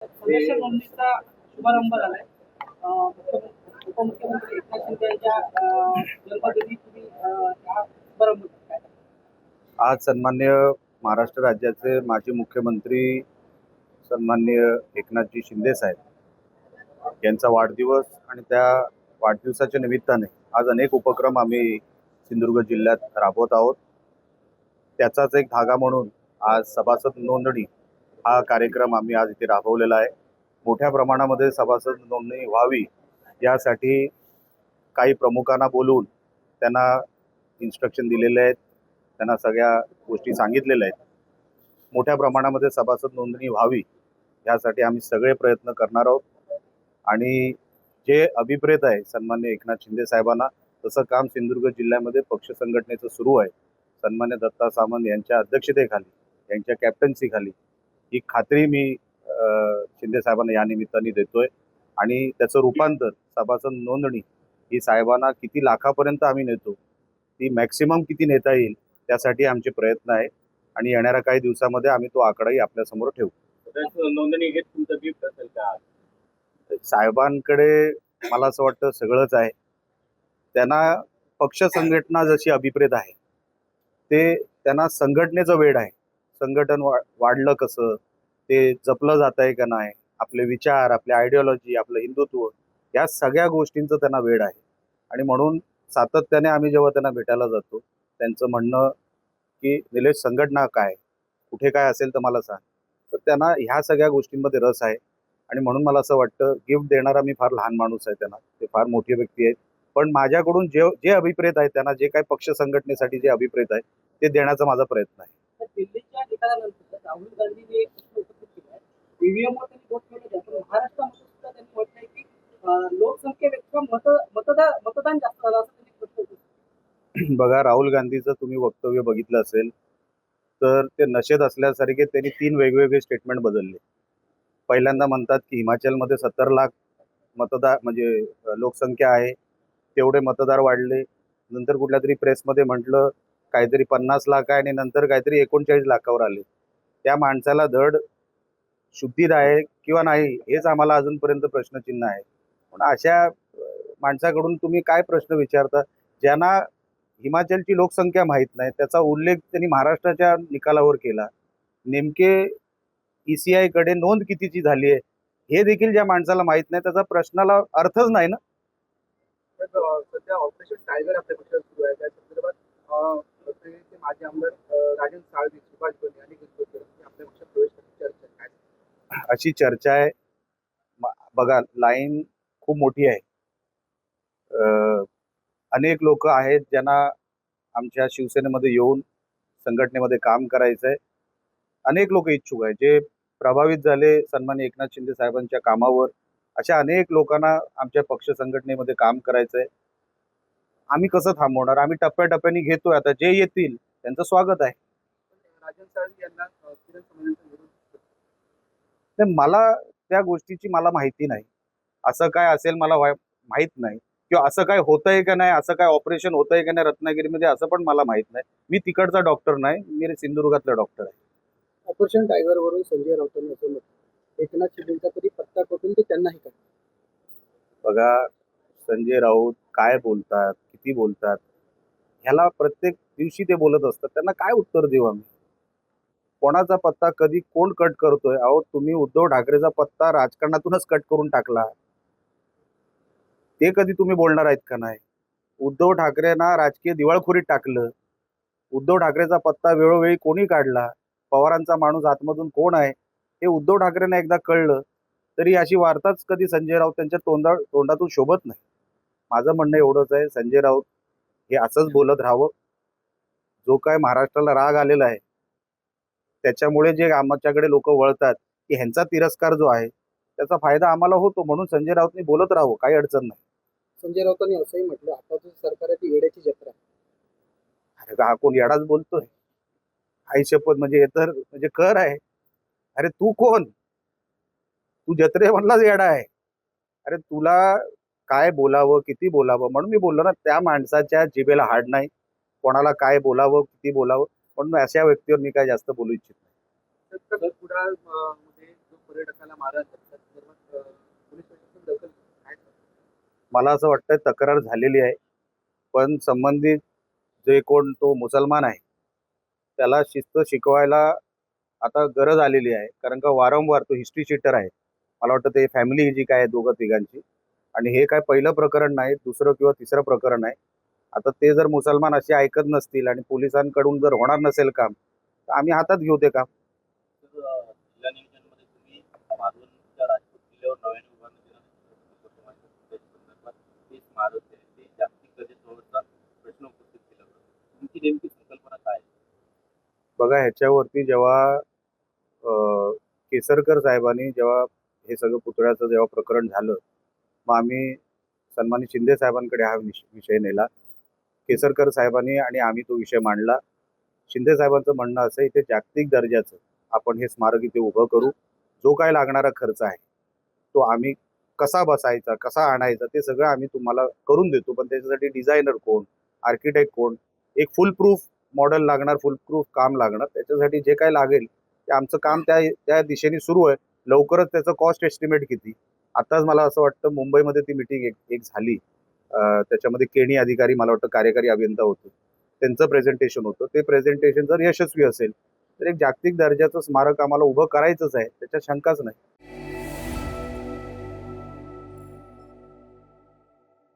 सदस्य नोंदणीचा शुभारंभ झालाय. उपमुख्यमंत्री एकनाथ शिंदे यांच्या जन्मदिनी तुम्ही हा शुभारंभ करताय. आज सन्मान्य महाराष्ट्र राज्याचे माजी मुख्यमंत्री सन्मान्य एकनाथजी शिंदे साहेब यांचा वाढदिवस आणि त्या वाढदिवसाच्या निमित्ताने आज अनेक उपक्रम आम्ही सिंधुदुर्ग जिल्ह्यात राबवत आहोत. त्याचाच एक धागा म्हणून आज सभासद नोंदणी हा कार्यक्रम आम्ही आज इथे राबवलेला आहे. मोठ्या प्रमाणामध्ये सभासद नोंदणी व्हावी यासाठी काही प्रमुखांना बोलवून त्यांना इन्स्ट्रक्शन दिलेले आहेत, त्यांना सगळ्या गोष्टी सांगितलेल्या आहेत. मोठ्या प्रमाणामध्ये सभासद नोंदणी व्हावी यासाठी आम्ही सगळे प्रयत्न करणार आहोत. आणि जे अभिप्रेत आहे सन्मान्य एकनाथ शिंदे साहेबांना, तसं काम सिंधुदुर्ग जिल्ह्यामध्ये पक्ष संघटनेचं सुरू आहे. सन्मान्य दत्ता सामंत यांच्या अध्यक्षतेखाली, यांच्या कॅप्टन्सीखाली ही खात्री मी शिंदे साहेबांना या निमित्ताने देतोय. आणि त्याचं रूपांतर सभासद नोंदणी ही साहेबांना किती लाखापर्यंत आम्ही नेतो, ती मॅक्सिमम किती नेता येईल त्यासाठी आमचे प्रयत्न आहे. आणि येणाऱ्या काही दिवसामध्ये आम्ही तो आकडाही आपल्यासमोर ठेवू. नोंदणी हे तुमचं गिफ्ट असेल का? साहेबांकडे मला असं वाटतं सगळंच आहे. त्यांना पक्ष संघटना जशी अभिप्रेत आहे, ते त्यांना संघटनेचं वेड आहे. संघटन वाढलं कसं, ते जपलं जात आहे का नाही, आपले विचार, आपले आयडिओलॉजी, आपलं हिंदुत्व, या सगळ्या गोष्टींचं त्यांना वेड आहे. आणि म्हणून सातत्याने आम्ही जेव्हा त्यांना भेटायला जातो, त्यांचं म्हणणं की निलेश संघटना काय, कुठे काय असेल तर मला सांग. तर त्यांना ह्या सगळ्या गोष्टींमध्ये रस आहे. आणि म्हणून मला असं वाटतं गिफ्ट देणारा मी फार लहान माणूस आहे, त्यांना ते फार मोठी व्यक्ती आहेत. पण माझ्याकडून जे जे अभिप्रेत आहे, त्यांना जे काही पक्ष संघटनेसाठी जे अभिप्रेत आहे ते देण्याचा माझा प्रयत्न आहे. तर दिल्लीच्या निकालानंतर राहुल गांधींनी एक प्रश्न उपस्थित केला आहे. ईव्हीएम वर त्यांनी वोट केलं आहे, पण महाराष्ट्रामध्ये सुद्धा त्यांनी म्हटलंय की लोकसंख्येपेक्षा मतदान जास्त झालं असं त्यांनी प्रश्न उपस्थित केला. बघा, राहुल गांधीचं तुम्ही वक्तव्य बघितलं असेल तर ते नशेत असल्यासारखे त्यांनी 3 वेगवेगळे स्टेटमेंट बदलले. पहिल्यांदा म्हणतात की हिमाचलमध्ये 70 लाख मतदार म्हणजे लोकसंख्या आहे, तेवढे मतदार वाढले. नंतर कुठल्या तरी प्रेसमध्ये म्हटलं काहीतरी 50 लाख आहे आणि नंतर काहीतरी 39 लाखावर आले. त्या माणसाला धड शुद्धीत आहे किंवा नाही हेच आम्हाला अजूनपर्यंत प्रश्नचिन्ह आहे. पण अशा माणसाकडून तुम्ही काय प्रश्न विचारता, ज्यांना हिमाचलची लोकसंख्या माहीत नाही, त्याचा उल्लेख त्यांनी महाराष्ट्राच्या निकालावर केला. नेमके ECI कडे नोंद कितीची झाली आहे हे देखील ज्या माणसाला माहित नाही, त्याचा प्रश्नाला अर्थच नाही ना. सध्या ऑपरेशन टायगर आपल्या पक्षात सुरू आहे. त्या संदर्भात शिवसेनेचे माजी आमदार राजन साळवी, सुभाष बने आणि आपल्या पक्षात प्रवेश करण्याची चर्चा काय? अशी चर्चा आहे. बघा, लाईन खूप मोठी आहे. अनेक लोक आहेत ज्यांना आमच्या शिवसेनेमध्ये येऊन संघटनेमध्ये काम करायचं आहे. अनेक लोक इच्छुक आहेत जे प्रभावित झाले सन्मान्य एकनाथ शिंदे साहेबांच्या कामावर. अशा अनेक लोकांना आमच्या पक्ष संघटनेमध्ये काम करायचं आहे. आम्ही कसं थांबवणार? आम्ही टप्प्याटप्प्याने घेतोय. आता जे येतील त्यांचं स्वागत आहे. राजन साळवी यांना किरण समजांचा विरोध तर मला त्या गोष्टीची मला माहिती नाही. असं काय असेल मला माहित नाही, किंवा असं काय होतंय का नाही, असं काय ऑपरेशन होतंय का नाही रत्नागिरीमध्ये असं पण मला माहित नाही. मी तिकडचा डॉक्टर नाही, मी सिंधुदुर्गातला डॉक्टर आहे. ऑपरेशन टायगर वरून संजय राऊतांनी असं म्हटलं, एकनाथ शिंदेचा तरी पत्ता करून ते त्यांनाही करतात. बघा, संजय राऊत काय बोलतात, किती बोलतात, ह्याला प्रत्येक दिवशी ते बोलत असतात. त्यांना काय उत्तर देऊ आम्ही? कोणाचा पत्ता कधी कोण कट करतोय? अहो, तुम्ही उद्धव ठाकरेचा पत्ता राजकारणातूनच कट करून टाकला, ते कधी तुम्ही बोलणार आहेत का नाही? उद्धव ठाकरेंना राजकीय दिवाळखोरीत टाकलं. उद्धव ठाकरेचा पत्ता वेळोवेळी कोणी काढला, पवारांचा माणूस आतमधून कोण आहे हे उद्धव ठाकरेंना एकदा कळलं तरी अशी वार्ताच कधी संजय राऊत त्यांच्या तोंडातून शोभत नाही. माझं म्हणणं एवढंच आहे, संजय राऊत हे असंच बोलत राहावं. जो काय महाराष्ट्राला राग आलेला आहे, त्याच्यामुळे जे आमच्याकडे लोक वळतात की ह्यांचा तिरस्कार जो आहे त्याचा फायदा आम्हाला होतो. म्हणून संजय राऊतनी बोलत राहावं, काही अडचण नाही. संजय राऊतांनी असंही म्हटलं, आताची सरकार आहे ती येड्याची जत्रा. अरे हा कोण येडाच बोलतोय? आई शपथ, म्हणजे हे तर म्हणजे कर आहे. अरे तू कोण? तू जत्रे म्हणलाच येडा आहे. अरे तुला काय बोलावं, किती बोलावं? म्हणून मी बोललो ना, त्या माणसाच्या जिभेला हाड नाही. कोणाला काय बोलावं, किती बोलावं, म्हणून अशा व्यक्तीवर मी काय जास्त बोलू इच्छित नाही. मध्ये जो पर्यटकाला मारहाण झाली त्या संदर्भात पोलीस प्रशासन दखल घेतं. काय सांगाल? मला असं वाटतं तक्रार झालेली आहे, पण संबंधित जे कोण तो मुसलमान आहे त्याला शिस्त शिकवायला आता गरज आलेली आहे. कारण का वारंवार तो हिस्ट्री शीटर आहे. मला वाटतं ते फॅमिली जी काय आहे दोघं तिघांची, आणि हे काय पहिलं प्रकरण नाही, दुसरं किंवा तिसरं प्रकरण आहे. आता ते जर मुसलमान असे ऐकत नसतील आणि पोलिसांकडून जर होणार नसेल काम, तर आम्ही हातात घेऊ ते काम. तर जिल्हा नियोजनमध्ये तुम्ही मालवणच्या राजपूत किल्ल्यावर नव्याने उभारण्यात येणाऱ्या त्याच्या संदर्भात ते स्मारक आहे ते जागतिक दर्जाचा प्रश्न उपस्थित केला होता. तुमची नेमकी संकल्पना काय आहे? बघा, ह्याच्यावरती जेव्हा केसरकर साहेबांनी जेव्हा हे सगळं पुतळ्याचं जेव्हा प्रकरण झालं, मग आम्ही सन्मानित शिंदे साहेबांकडे हा विषय नेला. केसरकर साहेबांनी आणि आम्ही तो विषय मांडला. शिंदे साहेबांचं म्हणणं असं, इथे जागतिक दर्जाचं आपण हे स्मारक इथे उभं करू. जो काय लागणारा खर्च आहे तो आम्ही कसा बसायचा, कसा आणायचा, ते सगळं आम्ही तुम्हाला करून देतो. पण त्याच्यासाठी डिझायनर कोण, आर्किटेक्ट कोण, एक फुल प्रूफ मॉडेल लागणार, फुल प्रूफ काम लागणार. त्याच्यासाठी जे काय लागेल ते आमचं काम त्या त्या दिशेने सुरू आहे. लवकरच त्याचं कॉस्ट एस्टिमेट किती, आताच मला असं वाटतं मुंबईमध्ये ती मिटिंग एक झाली. त्याच्यामध्ये केणी अधिकारी, मला वाटतं कार्यकारी अभियंता होते, त्यांचं प्रेझेंटेशन होतं. ते प्रेझेंटेशन जर यशस्वी असेल तर एक जागतिक दर्जाचं स्मारक आम्हाला उभं करायचंच आहे, त्याच्यात शंकाच नाही.